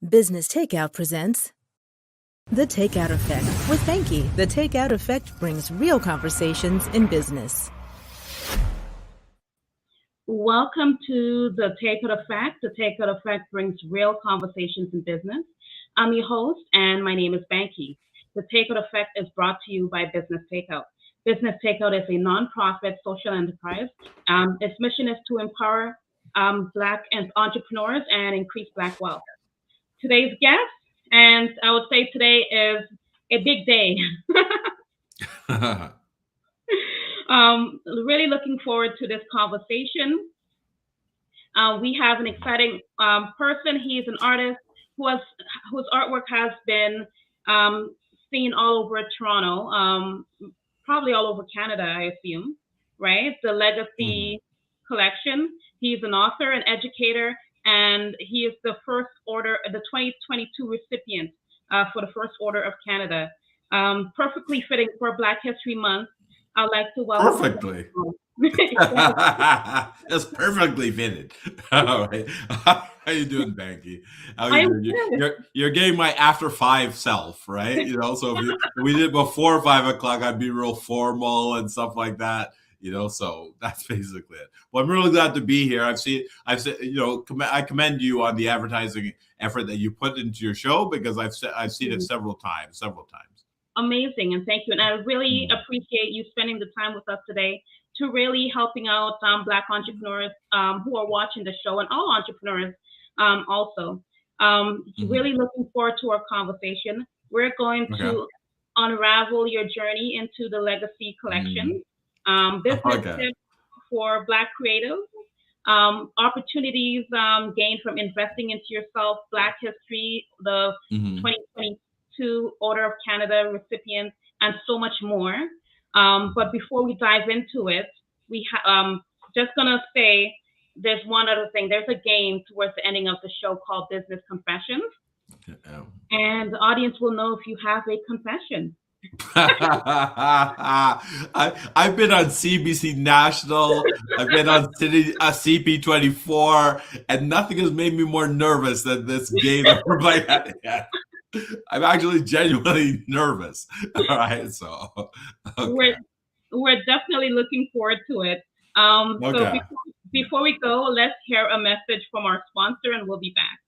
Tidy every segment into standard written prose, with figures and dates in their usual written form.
Business Takeout presents The Takeout Effect with Banki. The Takeout Effect brings real conversations in business. Welcome to The Takeout Effect. The Takeout Effect brings real conversations in business. I'm your host, and my name is Banki. The Takeout Effect is brought to you by Business Takeout. Business Takeout is a nonprofit social enterprise. Its mission is to empower Black entrepreneurs and increase Black wealth. Today's guest, and I would say today is a big day. Really looking forward to this conversation. We have an exciting person. He's an artist whose artwork has been seen all over Toronto, probably all over Canada, I assume, right? The Legacy collection. He's an author, an educator, and he is the 2022 recipient for the First Order of Canada. Perfectly fitting for Black History Month. I'd like to welcome. Perfectly. That's perfectly fitted. All right. How you doing, Banki? You're getting my after 5 self, right? So if we did before 5 o'clock, I'd be real formal and stuff like that. So that's basically it. Well, I'm really glad to be here. I commend you on the advertising effort that you put into your show because I've seen it several times. Amazing, and thank you. And I really appreciate you spending the time with us today to really helping out Black entrepreneurs who are watching the show, and all entrepreneurs also. Really looking forward to our conversation. We're going to unravel your journey into the Legacy collection, business tips for Black creatives, opportunities gained from investing into yourself, Black history, the 2022 Order of Canada recipient, and so much more. But before we dive into it, we just gonna say there's one other thing. There's a game towards the ending of the show called Business Confessions, and the audience will know if you have a confession. I've been on CBC National. I've been on CP24, and nothing has made me more nervous than this game that we're playing. I'm actually genuinely nervous. All right, so we're definitely looking forward to it. So before we go, let's hear a message from our sponsor, and we'll be back.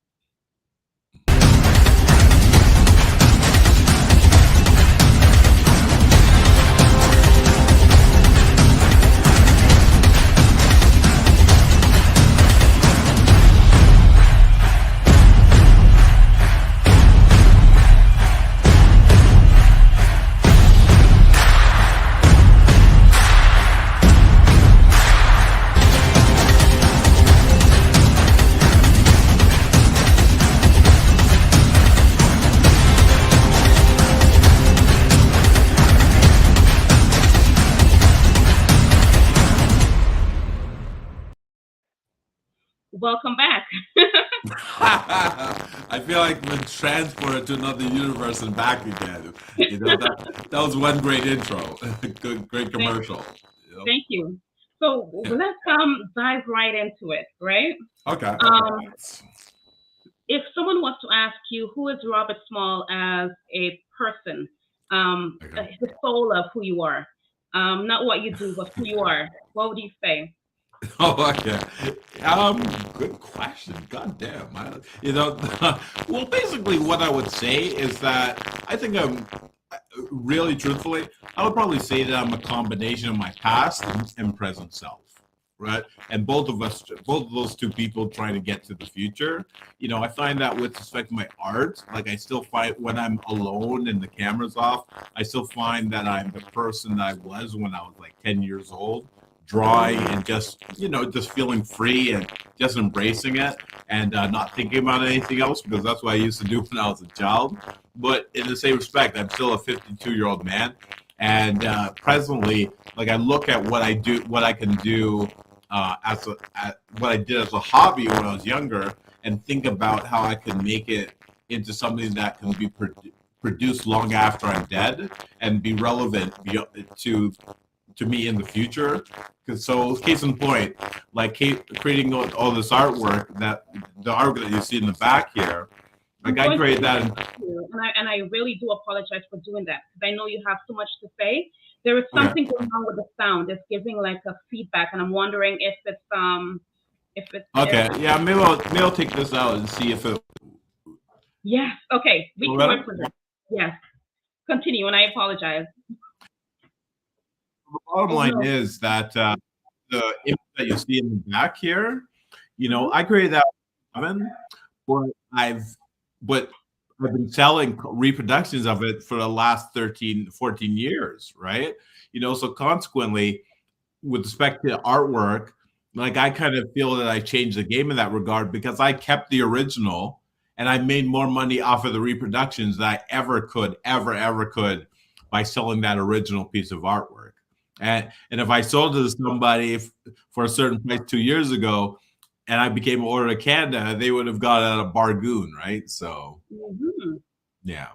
Welcome back. I feel like I've been transported to another universe and back again. That was one great intro. Great commercial. Thank you. So let's dive right into it, right? Okay. If someone was to ask you, who is Robert Small as a person, the soul of who you are, not what you do, but who you are, what would you say? Oh, okay. Good question. God damn. Well, basically what I would say is that I think I'm really truthfully, I would probably say that I'm a combination of my past and present self, right? And both of those two people trying to get to the future. I find that with respect to my art, like I still find when I'm alone and the camera's off, I still find that I'm the person that I was when I was like 10 years old. Drawing and just feeling free and just embracing it and not thinking about anything else, because that's what I used to do when I was a child. But in the same respect, I'm still a 52-year-old man, and presently, like I look at what I do, what I can do what I did as a hobby when I was younger, and think about how I can make it into something that can be produced long after I'm dead and be relevant to me in the future. So case in point, like creating all this artwork, that the artwork that you see in the back here, I'm Like I going to created that. you, and I really do apologize for doing that because I know you have so much to say. There is Okay. something going on with the sound. It's giving like a feedback, and I'm wondering if it's Okay. Yeah. Maybe I'll take this out and see if it. yes. Okay, we can work Better? with it. Yes. Continue, and I apologize. The bottom Oh line no. is that the image that you see in the back here, Mm-hmm. I created that oven, but but I've been selling reproductions of it for the last 13, 14 years, right? So consequently, with respect to artwork, like I kind of feel that I changed the game in that regard because I kept the original and I made more money off of the reproductions than I ever could, ever could by selling that original piece of artwork. And if I sold it to somebody for a certain price 2 years ago and I became an order to Canada, they would have got it at a bargain, right? So Mm-hmm. yeah.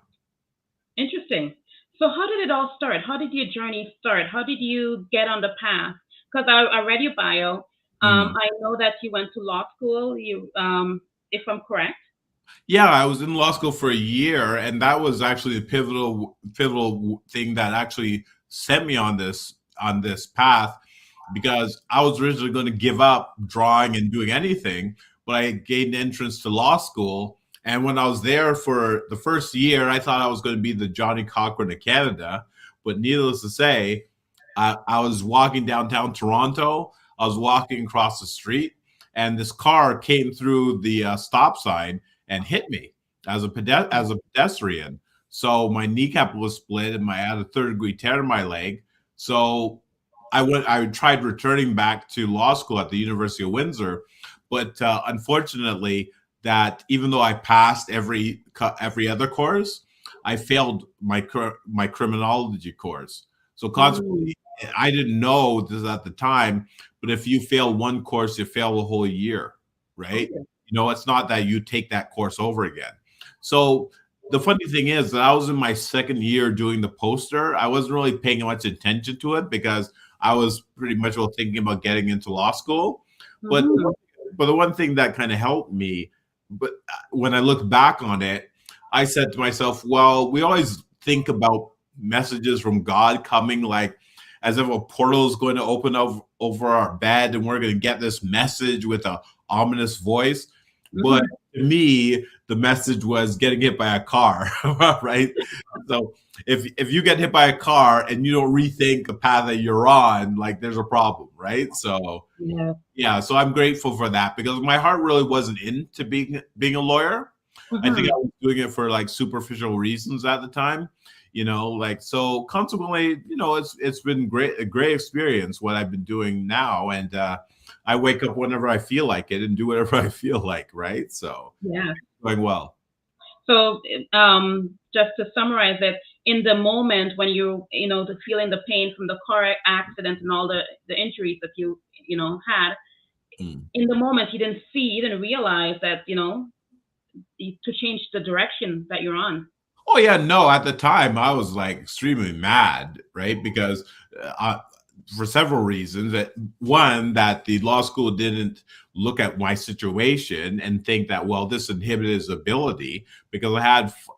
Interesting. So how did it all start? How did your journey start? How did you get on the path? Because I read your bio. Mhm. I know that you went to law school. If I'm correct. Yeah, I was in law school for a year, and that was actually the pivotal thing that actually sent me on this path because I was originally going to give up drawing and doing anything, but I gained entrance to law school. And when I was there for the first year, I thought I was going to be the Johnny Cochran of Canada. But needless to say, I was walking downtown Toronto. I was walking across the street, and this car came through the stop sign and hit me as a pedestrian. So my kneecap was split, and I had a third-degree tear in my leg. So I tried returning back to law school at the University of Windsor, but unfortunately, that even though I passed every other course, I failed my criminology course. So Mm, consequently, I didn't know this at the time, but if you fail one course, you fail a whole year, right? okay. It's not that you take that course over again. So the funny thing is that I was in my second year doing the poster. I wasn't really paying much attention to it because I was pretty much well thinking about getting into law school. But Mm-hmm. the one thing that kind of helped me, but when I look back on it, I said to myself, well, we always think about messages from God coming like as if a portal is going to open over our bed and we're going to get this message with a ominous voice. But Mm-hmm. to me, the message was getting hit by a car, right? So if you get hit by a car and you don't rethink the path that you're on, like there's a problem, right? So Yeah. yeah, so I'm grateful for that because my heart really wasn't into being a lawyer. I think Mm-hmm. I was doing it for like superficial reasons at the time, like so consequently, it's been a great experience what I've been doing now. And I wake up whenever I feel like it and do whatever I feel like, right? So Yeah. going well. So, just to summarize it, in the moment when the feeling the pain from the car accident and all the injuries that had, Mm. in the moment you didn't realize that, to change the direction that you're on. Oh yeah, no. At the time, I was like extremely mad, right? Because for several reasons. One, that the law school didn't look at my situation and think that well, this inhibited his ability because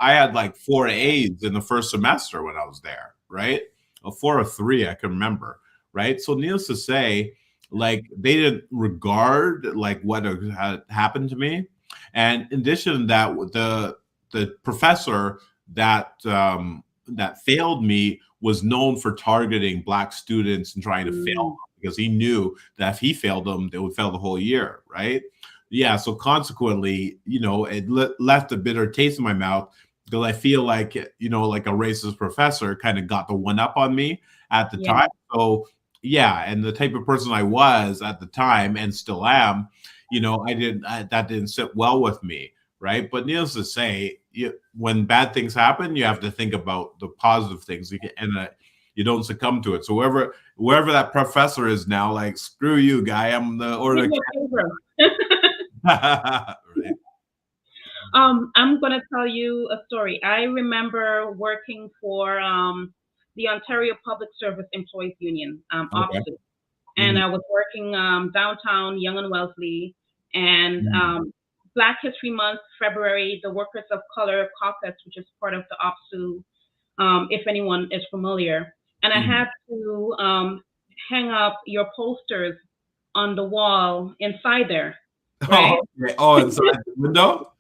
I had like 4 A's in the first semester when I was there, right? A 4 or 3, I can remember, right? So needless to say, like they didn't regard like what had happened to me, and in addition to that, the professor that failed me was known for targeting black students and trying to fail Mm, them because he knew that if he failed them, they would fail the whole year, right? Yeah, so consequently, it left a bitter taste in my mouth because I feel like, like a racist professor kind of got the one up on me at the yeah. time. So, yeah, and the type of person I was at the time and still am, that didn't sit well with me, right? But needless to say, when bad things happen, you have to think about the positive things, and you don't succumb to it. So wherever that professor is now, like screw you, guy. I'm the Give order. me a favor. Right. I'm gonna tell you a story. I remember working for the Ontario Public Service Employees Union, Okay. OPSU, and Mhm. I was working downtown Yonge and Wellesley, and Mhm. Black History Month, February, the Workers of Color Caucus, which is part of the OPSU, if anyone is familiar. And I had to hang up your posters on the wall inside there, right? Oh, okay. Oh, inside the window?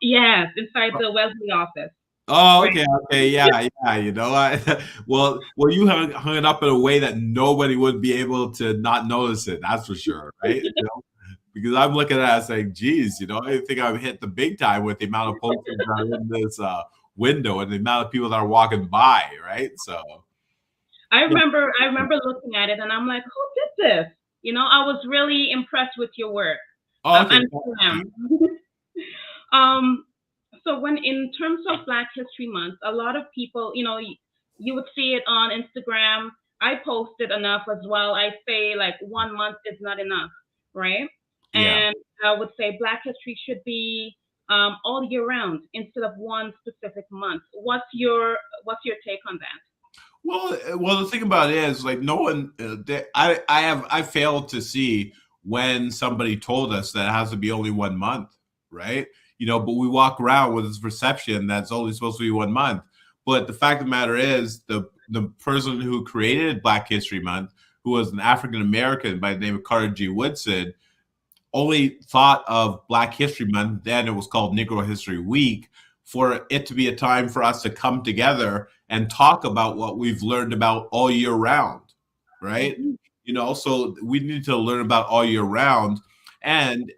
Yes, inside the Wesley office, Oh, right? okay, okay, yeah, yeah. Well, you hung it up in a way that nobody would be able to not notice it. That's for sure, right? Because I'm looking at it saying, "Geez, I think I've hit the big time with the amount of posters that are in this window and the amount of people that are walking by, right?" So, I yeah. remember looking at it and I'm like, who did this? I was really impressed with your work. Oh, okay. And still am. um, so when in terms of Black History Month, a lot of people, you would see it on Instagram. I post it enough as well. I say like 1 month is not enough, right? Yeah. And I would say Black History should be all year round instead of one specific month. What's your take on that? Well, the thing about it is, like, no one. I failed to see when somebody told us that it has to be only 1 month, right? But we walk around with this perception that's only supposed to be 1 month. But the fact of the matter is, the person who created Black History Month, who was an African American by the name of Carter G. Woodson, only thought of Black History Month, then it was called Negro History Week, for it to be a time for us to come together and talk about what we've learned about all year round, right? So we need to learn about all year round. And,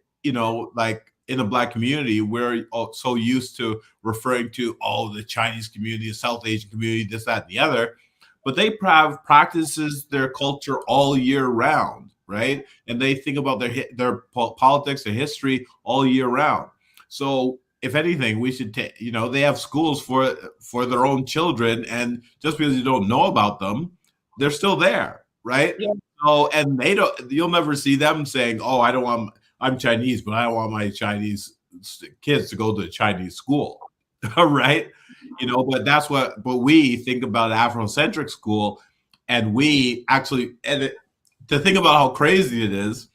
like in the Black community, we're so used to referring to, the Chinese community, the South Asian community, this, that, and the other. But they have practices their culture all year round, right? And they think about their politics, their history all year round. So if anything, we should take, they have schools for their own children, and just because you don't know about them, they're still there, right? Yeah. So, and you'll never see them saying, I'm Chinese, but I don't want my Chinese kids to go to a Chinese school, right? But we think about Afrocentric school, and we actually, to think about how crazy it is,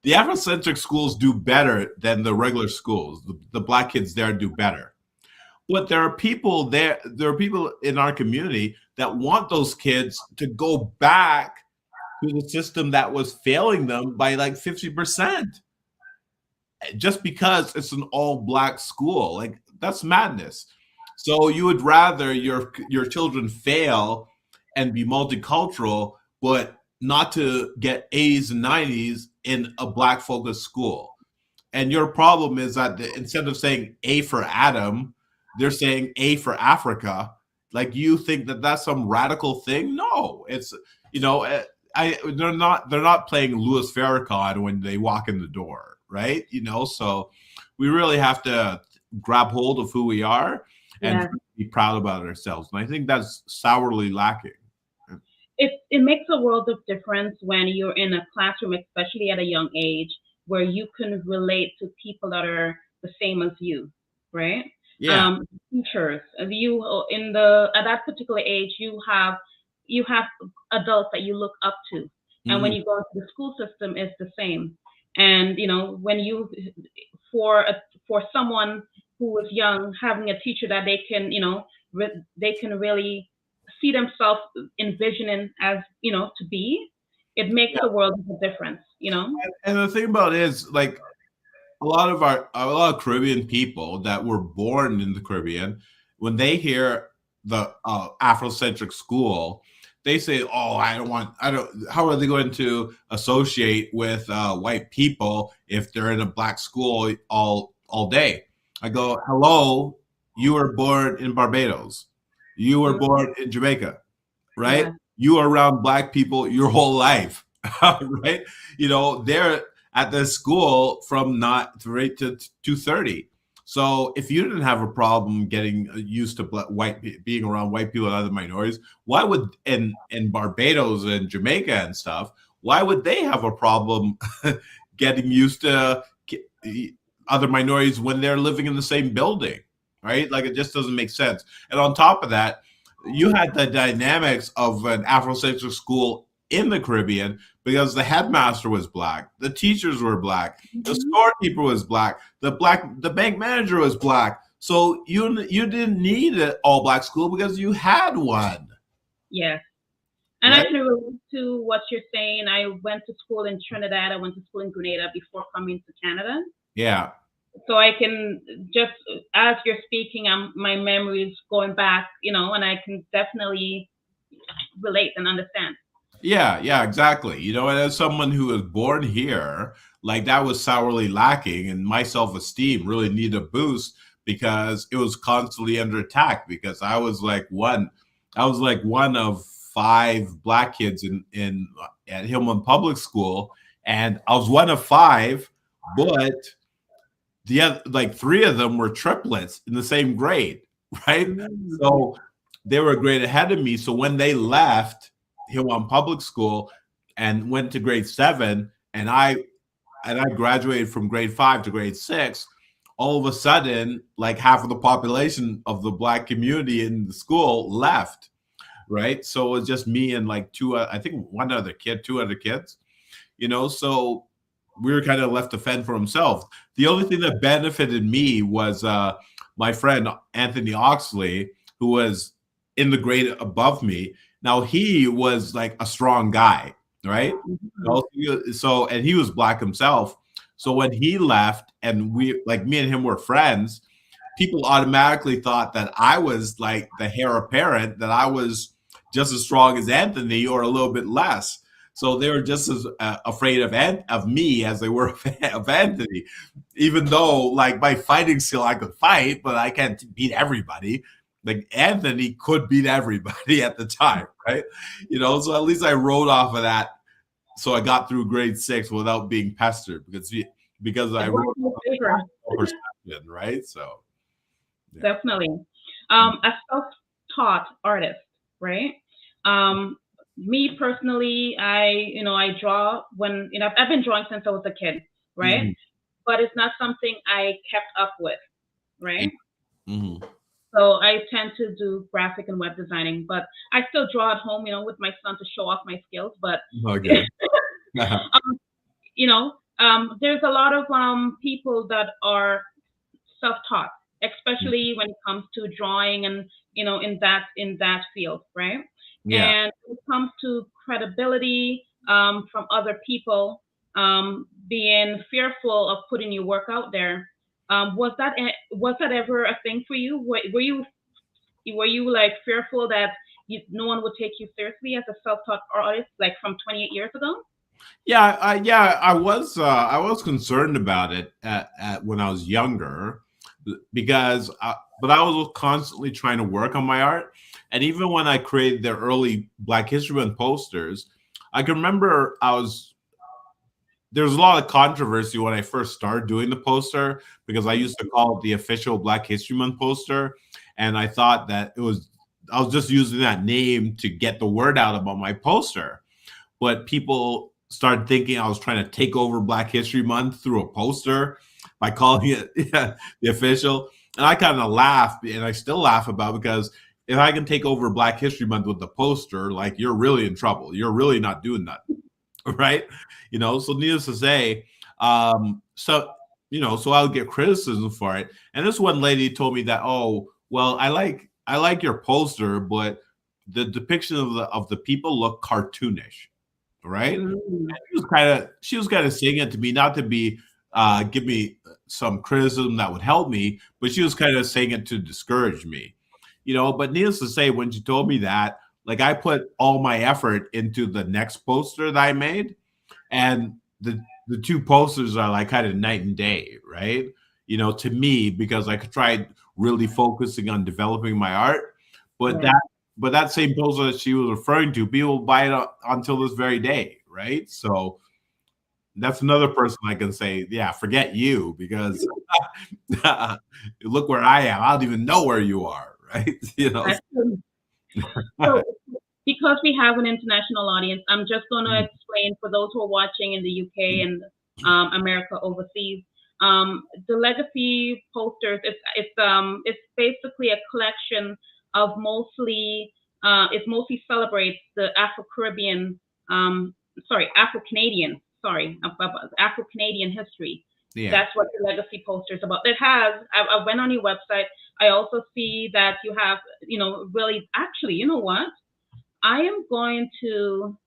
the Afrocentric schools do better than the regular schools. The Black kids there do better. But there are people in our community that want those kids to go back to the system that was failing them by like 50%. Just because it's an all Black school. Like, that's madness. So you would rather your children fail and be multicultural, but not to get 80s and 90s in a Black focused school. And your problem is that instead of saying A for Adam, they're saying A for Africa. Like, you think that that's some radical thing? No, it's, they're not playing Louis Farrakhan when they walk in the door, right? So we really have to grab hold of who we are and be proud about ourselves. And I think that's sourly lacking. It makes a world of difference when you're in a classroom, especially at a young age, where you can relate to people that are the same as you, right? Yeah. Teachers, you at that particular age, you have adults that you look up to, and when you go into the school system, it's the same. And when for someone who is young, having a teacher that they can they can really see themselves envisioning as to be, it makes a world of a difference. And the thing about it is, like, a lot of Caribbean people that were born in the Caribbean, when they hear the Afrocentric school, they say, "Oh, I don't. How are they going to associate with white people if they're in a Black school all day?" I go, "Hello, you were born in Barbados. You were born in Jamaica, right? Yeah. You are around Black people your whole life, right? They're at the school from 3 to 2:30. So if you didn't have a problem getting used to being around white people and other minorities, why would in Barbados and Jamaica and stuff, why would they have a problem getting used to other minorities when they're living in the same building, right? Like, it just doesn't make sense. And on top of that, you had the dynamics of an Afrocentric school in the Caribbean because the headmaster was black, the teachers were black, the storekeeper was black, the bank manager was black. So you didn't need an all black school because you had one. Yes. And I Right? can relate to what you're saying. I went to school in Trinidad. I went to school in Grenada before coming to Canada. Yeah. So I can just, as you're speaking, my memories going back, and I can definitely relate and understand. Yeah, exactly. And as someone who was born here, like that was sourly lacking, and my self-esteem really needed a boost because it was constantly under attack. Because I was like one of five black kids in at Hillman Public School, and I was one of five, but the other, like three of them were triplets in the same grade, right? So they were a grade ahead of me. So when they left Hillman Public School and went to grade 7, and I graduated from grade 5 to grade 6, all of a sudden, like half of the population of the black community in the school left, right? So it was just me and like I think two other kids, so we were kind of left to fend for himself. The only thing that benefited me was my friend Anthony Oxley, who was in the grade above me. Now he was like a strong guy, right? So and he was black himself. So when he left, and me and him were friends, people automatically thought that I was like the heir apparent, that I was just as strong as Anthony or a little bit less. So they were just as afraid of me as they were of Anthony, even though like my fighting skill, I could fight, but I can't beat everybody. Like Anthony could beat everybody at the time, right? So at least I rode off of that. So I got through grade 6 without being pestered because I rode off perception, right? So yeah. Definitely. A self-taught artist, right? Me personally, I draw when, I've been drawing since I was a kid, right? Mm-hmm. But it's not something I kept up with, right? Mm-hmm. So I tend to do graphic and web designing, but I still draw at home, with my son to show off my skills. But okay. There's a lot of people that are self-taught, especially when it comes to drawing and in that field, right? Yeah. And when it comes to credibility from other people, being fearful of putting your work out there, was that ever a thing for you? Were you like fearful that no one would take you seriously as a self-taught artist, like from 28 years ago? Yeah, I was concerned about it at when I was younger, because but I was constantly trying to work on my art. And even when I created the early Black History Month posters, I can remember there was a lot of controversy when I first started doing the poster, because I used to call it the official Black History Month poster, and I thought that I was just using that name to get the word out about my poster. But people started thinking I was trying to take over Black History Month through a poster by calling it the official. And I kind of laughed, and I still laugh about it, because if I can take over Black History Month with the poster, like, you're really in trouble. You're really not doing that, right? So needless to say, so I'll get criticism for it. And this one lady told me that, oh, well, I like your poster, but the depiction of the people look cartoonish. Right? Mm-hmm. She was kind of saying it to me, not to be give me some criticism that would help me, but she was kind of saying it to discourage me. But needless to say, when she told me that, like, I put all my effort into the next poster that I made, and the two posters are like kind of night and day, right? To me, because I tried really focusing on developing my art, but that same poster that she was referring to, people buy it until this very day, right? So that's another person I can say, yeah, forget you, because look where I am. I don't even know where you are, right? So, because we have an international audience, I'm just going to explain for those who are watching in the UK and America overseas. The legacy posters, it's basically a collection of it mostly celebrates the Afro-Caribbean Afro-Canadian, about Afro-Canadian history. Yeah. That's what the legacy poster is about. It has, I went on your website. I also see that you have, really, actually, you know what? I am going to,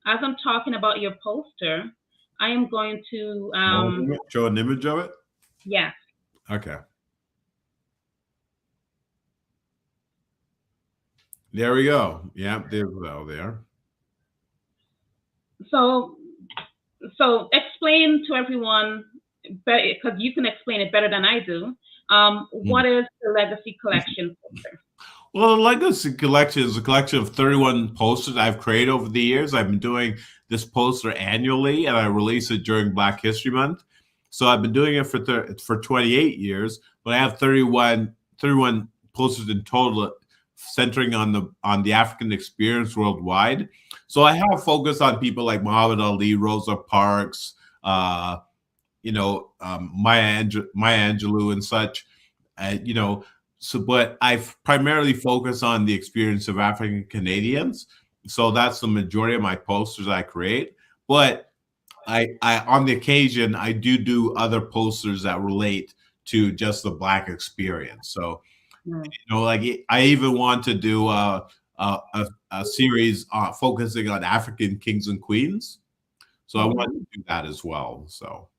as I'm talking about your poster, I am going to, Show an image of it? yes. Okay. There we go. Yeah, there's there. So explain to everyone, because you can explain it better than I do. What is the Legacy Collection poster? Well, the Legacy Collection is a collection of 31 posters I've created over the years. I've been doing this poster annually, and I release it during Black History Month. So I've been doing it for 28 years, but I have 31 posters in total, centering on the African experience worldwide. So I have focused on people like Muhammad Ali, Rosa Parks, Maya Angelou, and such. But I primarily focus on the experience of African Canadians. So that's the majority of my posters I create. But I on the occasion, I do other posters that relate to just the Black experience. So, like I even want to do a series focusing on African kings and queens. So I want to do that as well. So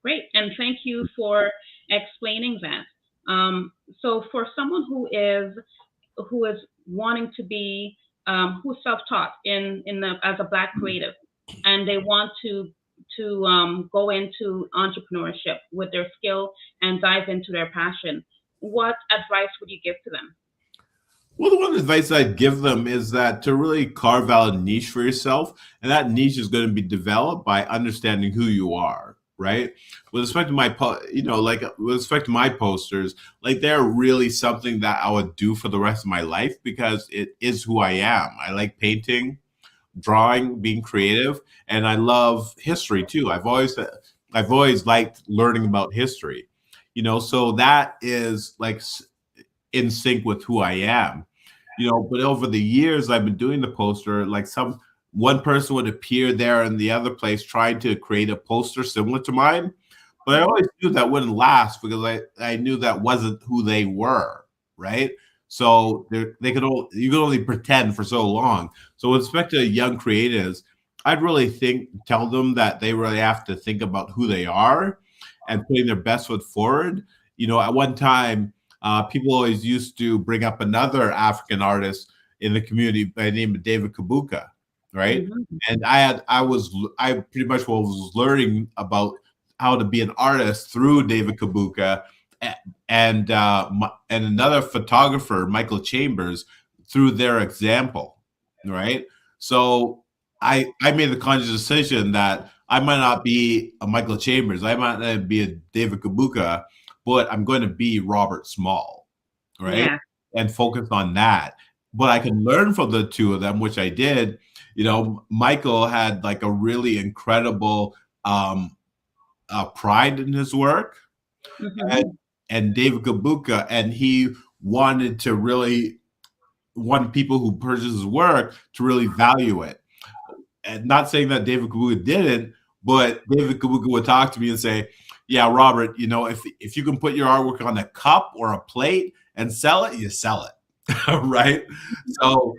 great, and thank you for explaining that. So for someone who is wanting to be who's self-taught as a Black creative, and they want to go into entrepreneurship with their skill and dive into their passion, what advice would you give to them? Well, the one advice I'd give them is that to really carve out a niche for yourself, and that niche is going to be developed by understanding who you are, right? With respect to with respect to my posters, like they're really something that I would do for the rest of my life because it is who I am. I like painting, drawing, being creative, and I love history too. I've always liked learning about history, so that is like in sync with who I am, but over the years I've been doing the poster, like one person would appear there in the other place trying to create a poster similar to mine. But I always knew that wouldn't last because I knew that wasn't who they were, right? So you could only pretend for so long. So with respect to young creatives, I'd really tell them that they really have to think about who they are and putting their best foot forward. At one time, people always used to bring up another African artist in the community by the name of David Kabuka, right? And I pretty much was learning about how to be an artist through David Kabuka and another photographer, Michael Chambers, through their example, right? So I made the conscious decision that I might not be a Michael Chambers, I might not be a David Kabuka, but I'm going to be Robert Small, right? Yeah. And focus on that. But I can learn from the two of them, which I did. Michael had like a really incredible pride in his work, and David Kabuka, and he wanted people who purchase his work to really value it. And not saying that David Kabuka didn't, but David Kabuka would talk to me and say, yeah, Robert, if you can put your artwork on a cup or a plate and sell it, you sell it. Right? So,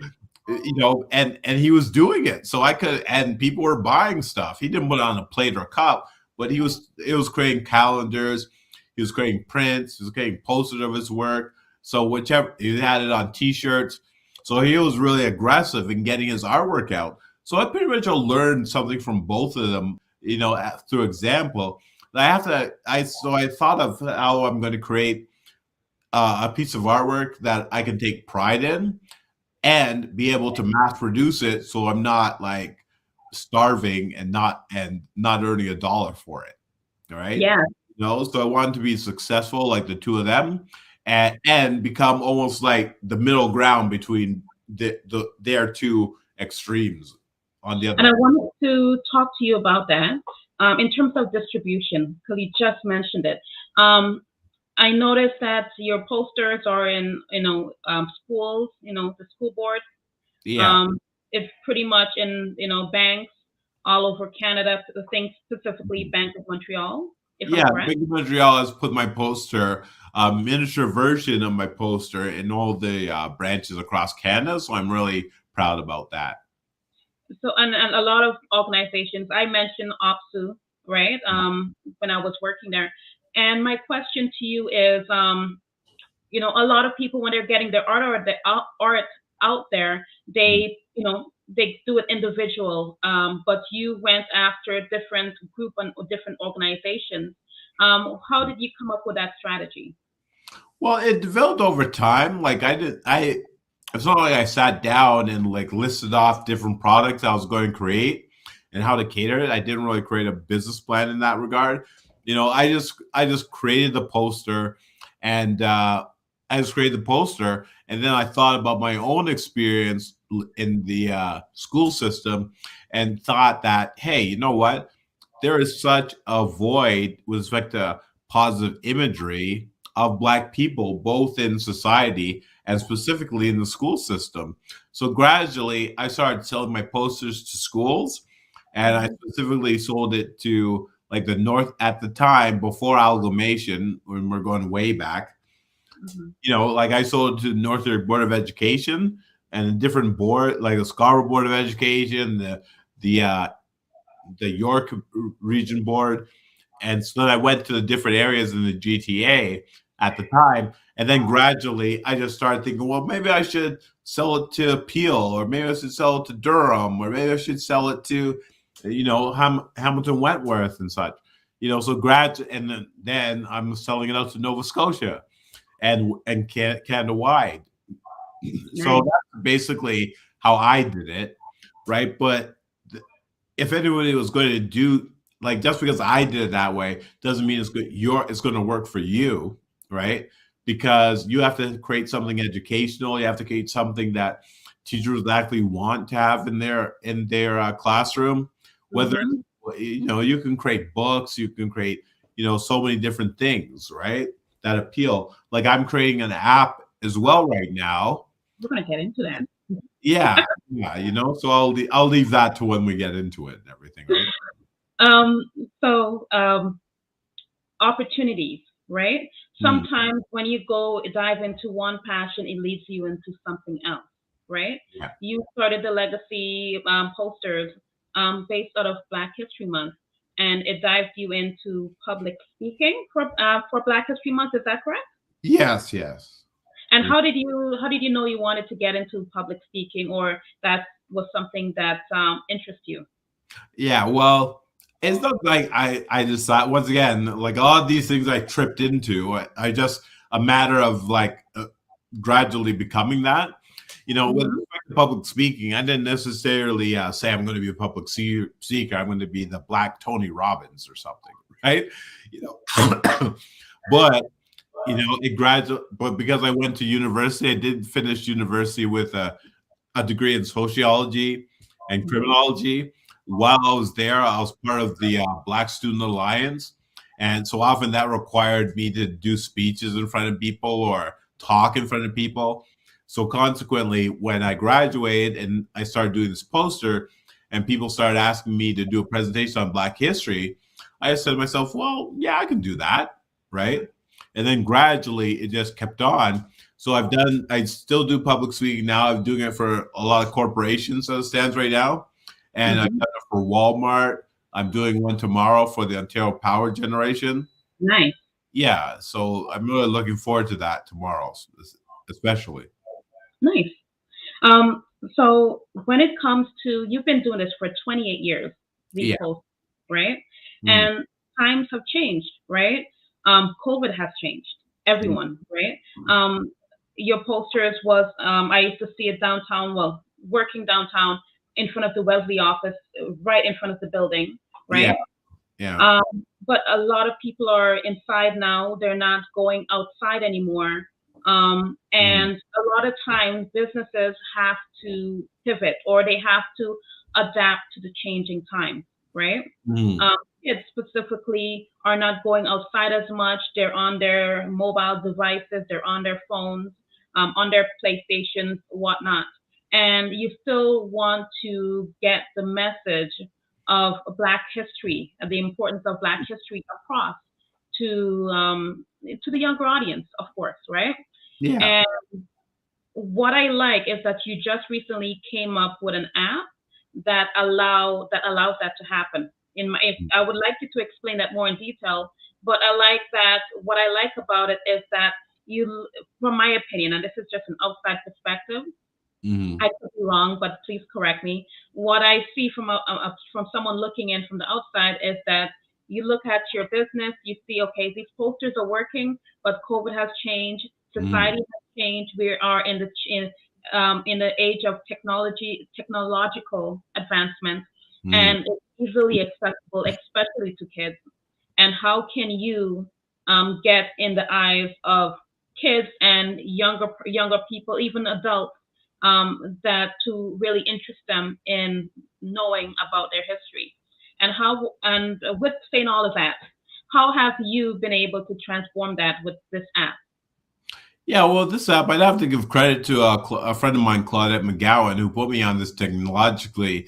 and he was doing it. So and people were buying stuff. He didn't put it on a plate or a cup, but it was creating calendars. He was creating prints. He was creating posters of his work. So whichever, he had it on T-shirts. So he was really aggressive in getting his artwork out. So I pretty much learned something from both of them, through example. I thought of how I'm going to create a piece of artwork that I can take pride in and be able to mass produce it, so I'm not like starving and not earning $1 for it. All right. Yeah. So I wanted to be successful like the two of them, and become almost like the middle ground between their two extremes on the other. And I wanted to talk to you about that in terms of distribution, because you just mentioned it. I noticed that your posters are in schools, the school board. Yeah. it's pretty much in, banks all over Canada, I think specifically Bank of Montreal, if I'm Yeah, correct. Bank of Montreal has put my poster, miniature version of my poster in all the branches across Canada. So I'm really proud about that. So, and a lot of organizations, I mentioned OPSU, right? When I was working there. And my question to you is, a lot of people when they're getting their art out there, they do it individual. But you went after a different group and different organizations. How did you come up with that strategy? Well, it developed over time. It's not like I sat down and like listed off different products I was going to create and how to cater it. I didn't really create a business plan in that regard. I just created the poster, and and then I thought about my own experience in the school system, and thought that, hey, you know what? There is such a void with respect to positive imagery of Black people, both in society and specifically in the school system. So gradually, I started selling my posters to schools, and I specifically sold it to like the North at the time before amalgamation, when we're going way back. Like I sold it to the Northern Board of Education and a different board, like the Scarborough Board of Education, the the York Region Board, and so then I went to the different areas in the GTA at the time. And then gradually I just started thinking, well, maybe I should sell it to Peel, or maybe I should sell it to Durham, or maybe I should sell it to, Hamilton Wentworth and such. So and then I'm selling it out to Nova Scotia and Canada wide. So that's basically how I did it, right? But if anybody was going to do, like, just because I did it that way doesn't mean it's good. It's going to work for you, right? Because you have to create something educational. You have to create something that teachers actually want to have in their classroom. Whether you can create books, you can create so many different things, right? That appeal. Like I'm creating an app as well right now. We're going to get into that. Yeah, So I'll leave that to when we get into it and everything, right? So opportunities, right? Sometimes when you go dive into one passion, it leads you into something else, right? Yeah. You started the legacy posters based out of Black History Month, and it dived you into public speaking for Black History Month. Is that correct? Yes. And how did you know you wanted to get into public speaking, or that was something that interests you? Yeah, well, it's not like I decided, once again, like a lot of these things I tripped into. I just a matter of like gradually becoming that. With respect to public speaking, I didn't necessarily say I'm going to be a public speaker. I'm going to be the Black Tony Robbins or something, right? But but because I went to university, I did finish university with a degree in sociology and criminology. While I was there, I was part of the Black Student Alliance. And so often that required me to do speeches in front of people or talk in front of people. So consequently, when I graduated and I started doing this poster and people started asking me to do a presentation on Black history, I said to myself, well, yeah, I can do that, right? And then gradually it just kept on. So I still do public speaking now. I'm doing it for a lot of corporations as it stands right now. And I've done it for Walmart. I'm doing one tomorrow for the Ontario Power Generation. Nice. Yeah. So I'm really looking forward to that tomorrow, especially. Nice. So when it comes to, you've been doing this for 28 years, these posts, right? And times have changed, right? COVID has changed everyone, right? Your posters was, I used to see it downtown, working downtown in front of the Wesley office, right in front of the building, right? Yeah. But a lot of people are inside now. They're not going outside anymore. And a lot of times businesses have to pivot, or they have to adapt to the changing times, right? Kids specifically are not going outside as much. They're on their mobile devices, they're on their phones, on their PlayStations, whatnot. and you still want to get the message of Black history, the importance of Black history across to the younger audience, of course, right? Yeah. And what I like is that you just recently came up with an app that allows that to happen. If I would like you to explain that more in detail, but I like that. What I like about it is that you, from my opinion, and this is just an outside perspective, Mm-hmm. I could be wrong, but please correct me. What I see from someone looking in from the outside is that you look at your business, you see, okay, these posters are working, but COVID has changed, Mm-hmm. society has changed. We are in the age of technological advancement, Mm-hmm. and it's easily accessible, especially to kids. And how can you get in the eyes of kids and younger people, even adults, that to really interest them in knowing about their history, and how, and with saying all of that, how have you been able to transform that with this app? Yeah, well, this app, I'd have to give credit to a friend of mine, Claudette McGowan, who put me on this technologically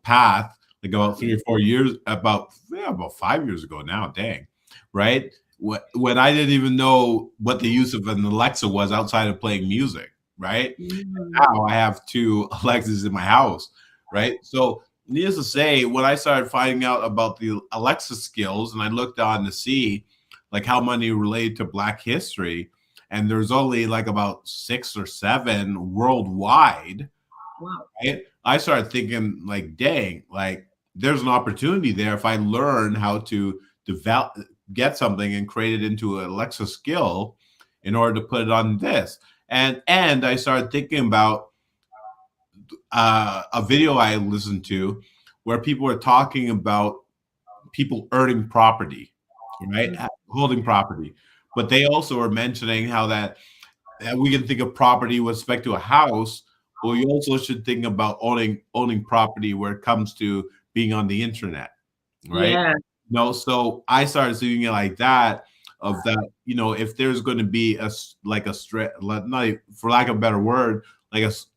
path like about 3 or 4 years, about 5 years ago now. Dang, right? When I didn't even know what the use of an Alexa was outside of playing music, right? Mm. Now I have two Alexas in my house, right? So, needless to say, when I started finding out about the Alexa skills, and I looked on to see like how many relate to Black history, and there's only like about 6 or 7 worldwide, Wow. right? I started thinking like, dang, like there's an opportunity there if I learn how to develop, get something and create it into an Alexa skill in order to put it on this. And I started thinking about a video I listened to where people were talking about people earning property, right? Holding property. But they also were mentioning how that we can think of property with respect to a house, but we also should think about owning property where it comes to being on the internet, right? Yeah. So I started seeing it like that. Of that, if there's going to be like a not for lack of a better word,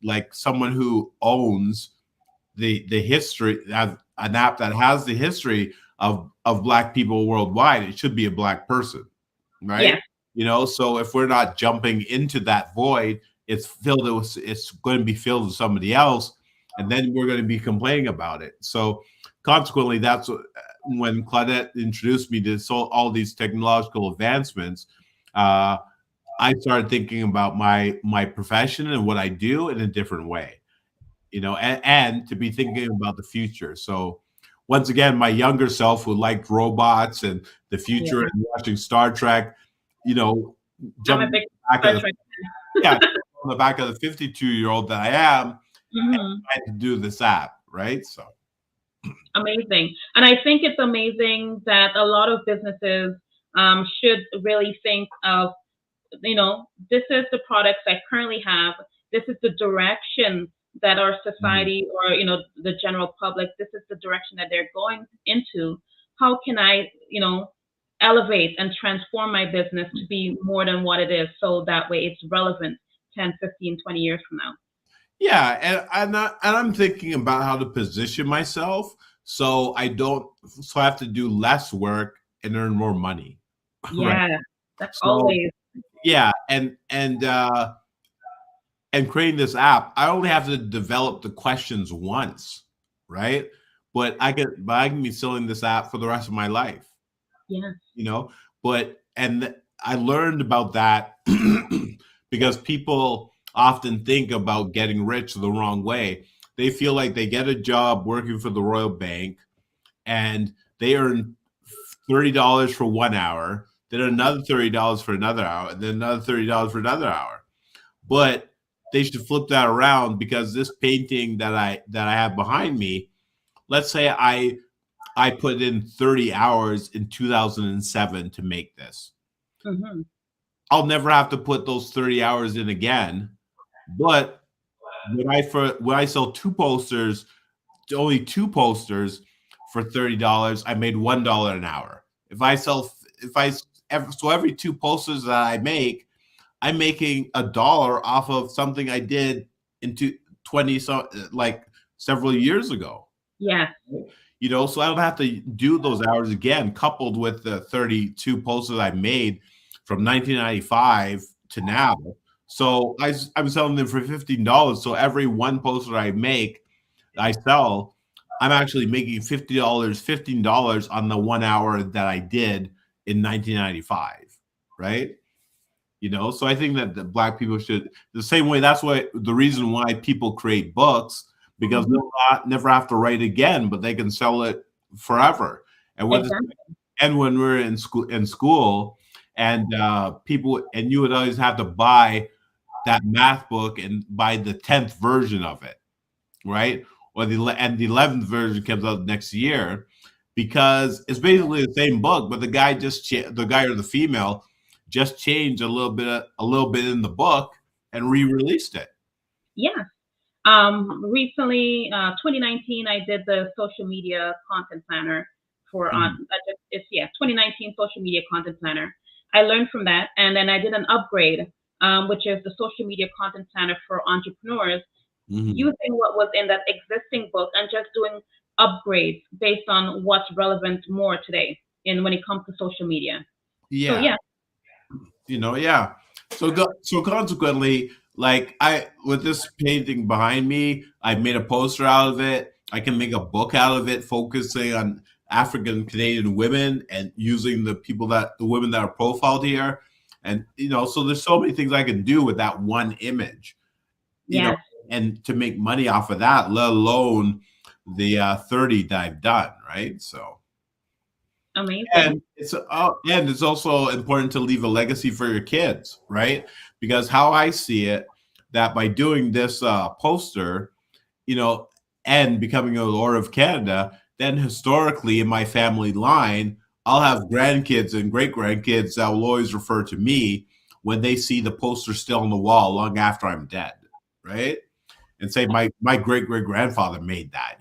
like someone who owns the history, an app that has the history of Black people worldwide, it should be a Black person, right? Yes. So if we're not jumping into that void, it's going to be filled with somebody else, and then we're going to be complaining about it. So consequently, that's when Claudette introduced me to all these technological advancements. I started thinking about my profession and what I do in a different way, and to be thinking about the future. So once again, my younger self who liked robots and the Yeah. future and watching Star Trek, I'm a jumping big back Star of the Trek. yeah, on the back of the 52-year-old that I am, Hmm. I had to do this app, right? So Amazing. And I think it's amazing that a lot of businesses should really think of, this is the products I currently have. This is the direction that our mhm. society, or, the general public, this is the direction that they're going into. How can I, elevate and transform my business to be more than what it is, so that way it's relevant 10, 15, 20 years from now? Yeah, and I'm thinking about how to position myself so I have to do less work and earn more money, right? Yeah, that's So always. yeah, and creating this app, I only have to develop the questions once, right? But I can be selling this app for the rest of my life, Yeah. you know. I learned about that because people often think about getting rich the wrong way. They feel like they get a job working for the Royal Bank and they earn $30 for 1 hour, then another $30 for another hour, and then another $30 for another hour. But they should flip that around because this painting that I have behind me, let's say I put in 30 hours in 2007 to make this. Hmm. I'll never have to put those 30 hours in again. But when I sell only two posters for $30, I made $1 an hour. So every two posters that I make, I'm making $1 off of something I did 20 so like several years ago. Yes. So I don't have to do those hours again, coupled with the 32 posters I made from 1995 to now. So I'm selling them for $15. So every one poster I sell, I'm actually making $15 on the 1 hour that I did in 1995, right? So I think that the Black people should the same way. That's why the reason why people create books, because Mhm. they'll never have to write again, but they can sell it forever. And Exactly. when we're in school, and people, and you would always have to buy that math book and buy the 10th version of it, right? Or the 11th version comes out next year, because it's basically the same book, but the guy or the female just changed a little bit in the book and re-released it. Yeah. Recently, 2019, I did the social media content planner for it's 2019 social media content planner. I learned from that, and then I did an upgrade, which is the social media content planner for entrepreneurs, using what was in that existing book and just doing upgrades based on what's relevant more today when it comes to social media. So Yeah. Yeah. So consequently, like, with this painting behind me, I made a poster out of it. I can make a book out of it, focusing on African Canadian women and using the women that are profiled here. And, so there's so many things I can do with that one image, Yes. and to make money off of that, let alone the 30 that I've done. Right. So. Amazing. And it's also important to leave a legacy for your kids, right? Because how I see it, that by doing this poster, and becoming a Lord of Canada, then historically in my family line, I'll have grandkids and great grandkids that will always refer to me when they see the poster still on the wall long after I'm dead, right? And say my great great grandfather made that,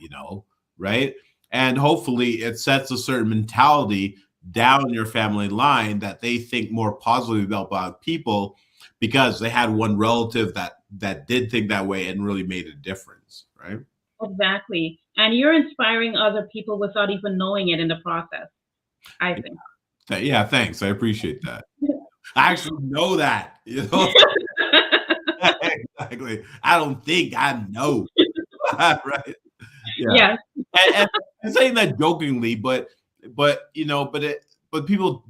right? And hopefully it sets a certain mentality down your family line that they think more positively about people because they had one relative that did think that way and really made a difference, right? Exactly. And you're inspiring other people without even knowing it in the process, I think. Yeah, thanks. I appreciate that. I actually know that, Exactly. I don't think I know. Right. Yeah. Yes. And saying that jokingly, but people,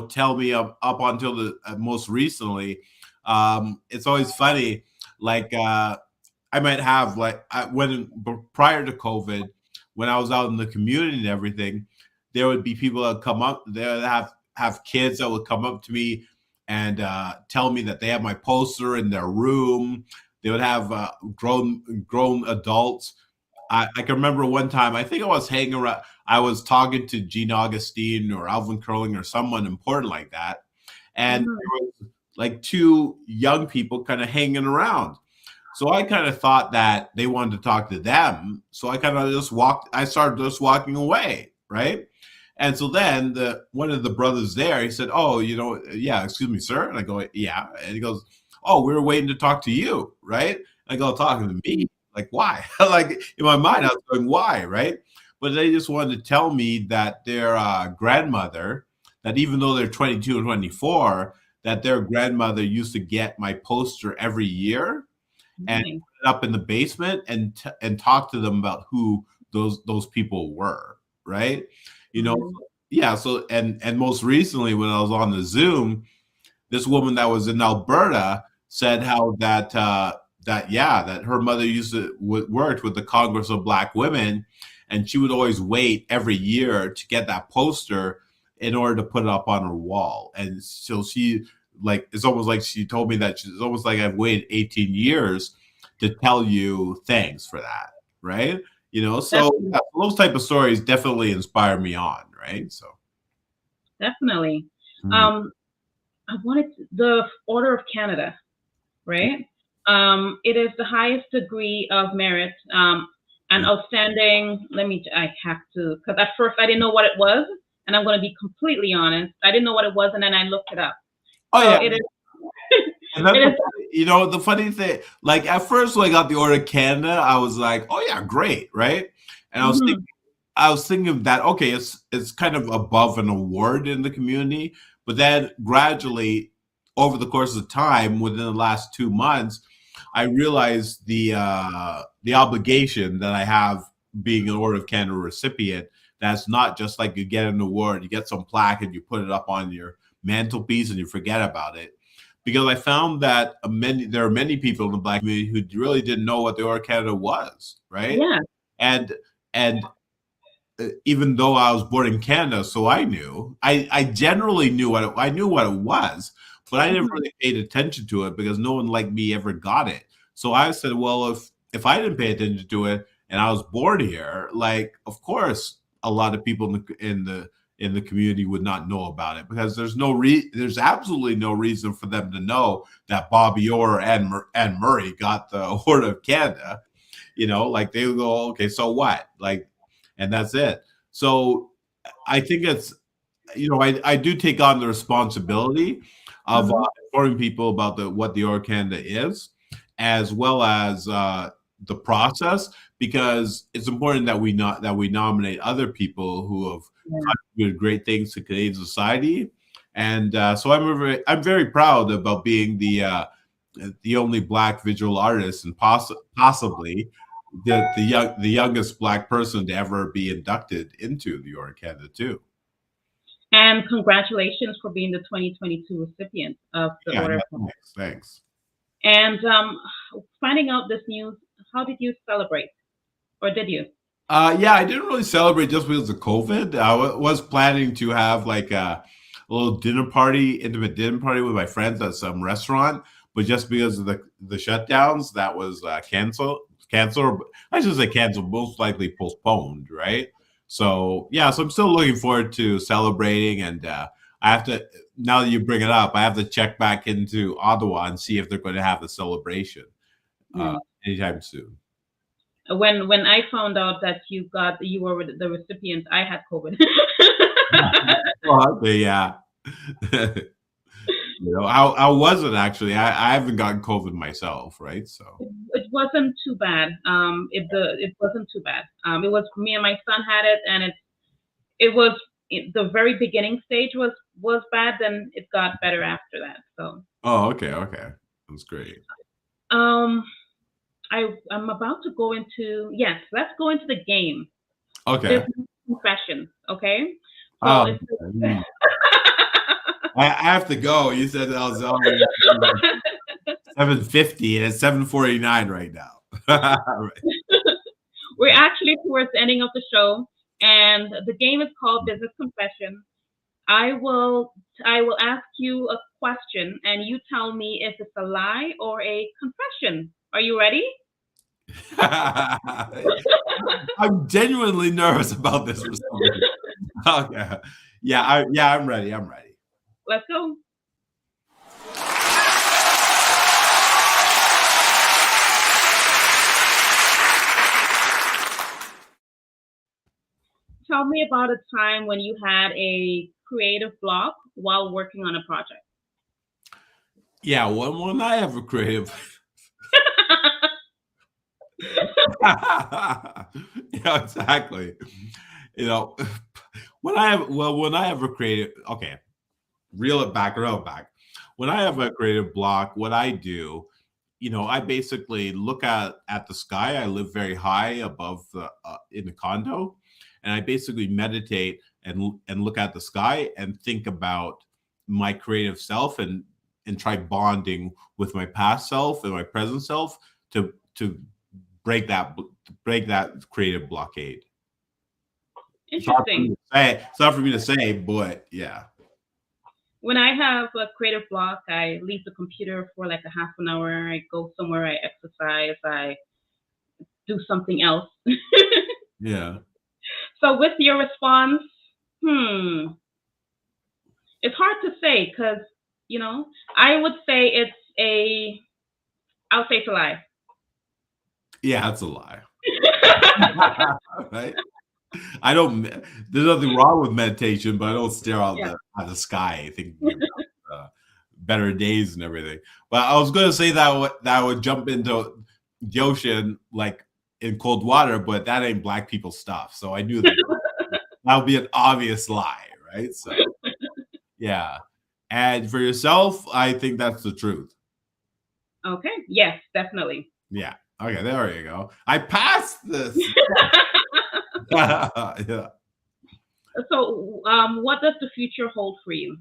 tell me up until the most recently, it's always funny. Like, I might have, like, prior to COVID, when I was out in the community and everything, there would be people that would come up. They would have kids that would come up to me and tell me that they have my poster in their room. They would have grown adults. I can remember one time, I think I was hanging around, I was talking to Gene Augustine or Alvin Curling or someone important like that. And there was like two young people kind of hanging around. So I kind of thought that they wanted to talk to them. So I kind of I started just walking away, right? And so then one of the brothers there, he said, "Oh, yeah, excuse me, sir." And I go, "Yeah." And he goes, "Oh, we were waiting to talk to you, right?" And I go, "Talking to me? Like, why?" Like, in my mind, I was going, "Why?" Right? But they just wanted to tell me that their grandmother, that even though they're 22 and 24, that their grandmother used to get my poster every year and put it up in the basement and talk to them about who those people were, right? Yeah. So and most recently, when I was on the Zoom, this woman that was in Alberta said how that her mother used to worked with the Congress of Black Women, and she would always wait every year to get that poster in order to put it up on her wall. And so she, like, it's almost like she told me that it's almost like I've waited 18 years to tell you thanks for that, right? So yeah, those type of stories definitely inspire me on, right? So Definitely. I wanted the Order of Canada, right? It is the highest degree of merit and outstanding. I have to, because at first I didn't know what it was, and I'm going to be completely honest. I didn't know what it was, and then I looked it up. Oh, so yeah. it is. And that's The funny thing, like at first when I got the order of Canada, I was like, oh yeah, great, right? And Mhm. I was thinking that okay, it's kind of above an award in the community, but then gradually over the course of time, within the last 2 months, I realized the obligation that I have being an Order of Canada recipient. That's not just like you get an award, you get some plaque and you put it up on your mantelpiece and you forget about it. Because I found that there are many people in the Black community who really didn't know what the Order of Canada was, right? Yeah. And and even though I was born in Canada, so I generally knew I knew what it was, but I never Mhm. really paid attention to it because no one like me ever got it. So I said, well, if I didn't pay attention to it and I was born here, like of course a lot of people in the community would not know about it because there's absolutely no reason for them to know that Bobby Orr and Murray got the Order of Canada. Like they would go, okay, so what? Like, and that's it. So I think I do take on the responsibility of Mhm. informing people about what the Order Canada is, as well as the process, because it's important that we nominate other people who have Yeah. contributed great things to Canadian society, and so I'm very proud about being the only Black visual artist and possibly the youngest Black person to ever be inducted into the Order of Canada too. And congratulations for being the 2022 recipient of the Yeah, Order yeah, of Merit. thanks. And finding out this news, how did you celebrate? Or did you? Yeah, I didn't really celebrate just because of COVID. Was planning to have like a little intimate dinner party with my friends at some restaurant, but just because of the shutdowns, that was canceled. I should say canceled, most likely postponed, right? So yeah, so I'm still looking forward to celebrating, and I have to now that you bring it up, I have to check back into Ottawa and see if they're going to have a celebration uh, Hmm. anytime soon. When I found out that you were the recipient, I had COVID. Well, yeah. How was it actually? I haven't gotten COVID myself, right? So. It wasn't too bad. It wasn't too bad. It was me and my son had it, and it was the very beginning stage was bad. Then it got better after that. So Oh, okay, okay. That's great. um, I'm about to go into yes. Let's go into the game. Okay. Business confessions. Okay. So Um, it's mm, I have to go. You said I was already 7:50 and it's 7:49 right now. Right. we're actually towards the ending of the show, and the game is called Business Confession. I will ask you a question, and you tell me if it's a lie or a confession. Are you ready? I'm genuinely nervous about this for some reason. Okay. Yeah, I'm ready. I'm ready. Let's go. Tell me about a time when you had a creative block while working on a project. Yeah, when I have a creative yeah, exactly. You know, when I have a creative okay, reel it back. When I have a creative block, what I do, I basically look at the sky. I live very high above the in the condo, and I basically meditate and look at the sky and think about my creative self and try bonding with my past self and my present self to break that creative blockade. It's hard for me Interesting. to say. It's not for me to say, but yeah. When I have a creative block, I leave the computer for like a half an hour. I go somewhere, I exercise, I do something else. Yeah. So with your response, hmm, it's hard to say because, I would say I'll say it's a lie. Yeah, that's a lie. Right? I don't there's nothing wrong with meditation, but I don't stare out Yeah. at the sky thinking about better days and everything. But I was going to say that I would jump into the ocean like in cold water, but that ain't Black people stuff. So I knew that that would be an obvious lie, right? So yeah. And for yourself, I think that's the truth. Okay. Yes, definitely. Yeah. Okay, there you go. I passed this. Yeah. So, what does the future hold for you?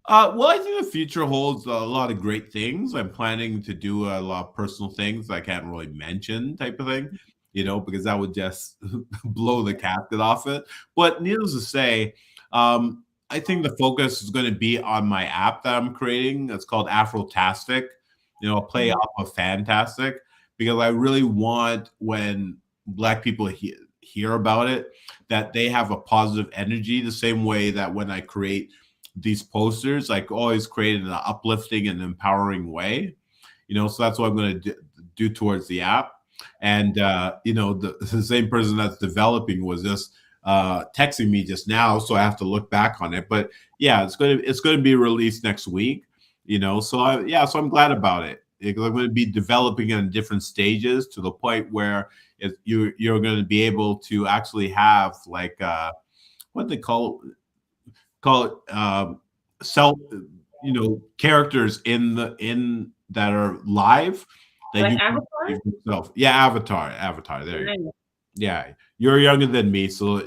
Well, I think the future holds a lot of great things. I'm planning to do a lot of personal things I can't really mention, type of thing, because that would just blow the casket off it. But needless to say, I think the focus is going to be on my app that I'm creating. It's called Afrotastic. Play off of Fantastic, because I really want when Black people hear about it that they have a positive energy, the same way that when I create these posters, like always create in an uplifting and empowering way, so that's what I'm going to do towards the app. And the same person that's developing was just texting me just now, so I have to look back on it. But yeah, it's going to be released next week, so I'm glad about it, because I'm going to be developing in different stages to the point where you're going to be able to actually have like what they call it self characters in that are live that Like you can avatar? create yourself. Yeah, avatar, there you go. Yeah, you're younger than me, so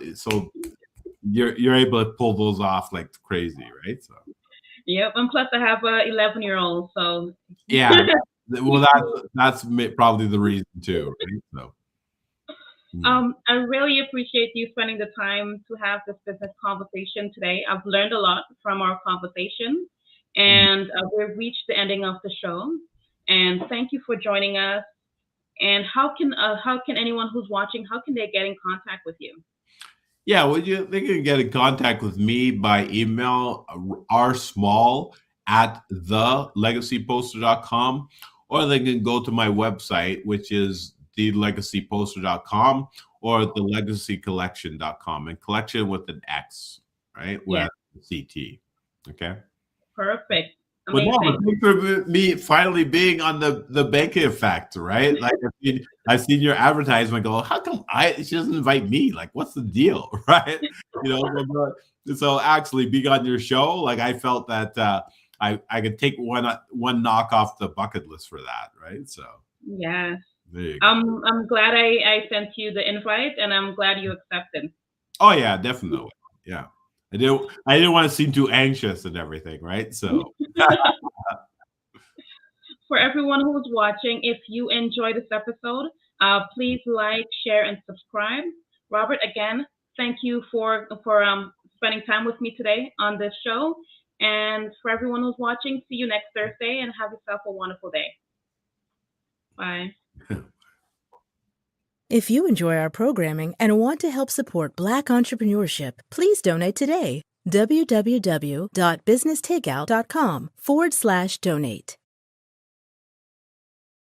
you're able to pull those off like crazy, right? So Yep. And plus, I have a 11-year-old, so yeah, well, that's probably the reason too, right? So I really appreciate you spending the time to have this business conversation today. I've learned a lot from our conversation, and we've reached the ending of the show. And thank you for joining us. And how can anyone who's watching, how can they get in contact with you? yeah, well, they can get in contact with me by email, rsmall@thelegacyposter.com, or they can go to my website, which is thelegacyposter.com or thelegacycollection.com, and collection with an X, right? Yeah. With CT. Okay. Perfect. But no, Amazing. thanks for me finally being on the Banki Effect, right? Like I've seen your advertisement. Go, how come she doesn't invite me? Like, what's the deal, right? So actually being on your show, like I felt that I could take one knock off the bucket list for that, right? So Yes. there you go. I'm glad I sent you the invite, and I'm glad you accepted. Oh yeah, definitely. Yeah. I didn't want to seem too anxious and everything, right? So For everyone who's watching, if you enjoyed this episode, please like, share, and subscribe. Robert, again, thank you for spending time with me today on this show. And for everyone who's watching, see you next Thursday, and have yourself a wonderful day. Bye. If you enjoy our programming and want to help support Black entrepreneurship, please donate today. www.businesstakeout.com/donate.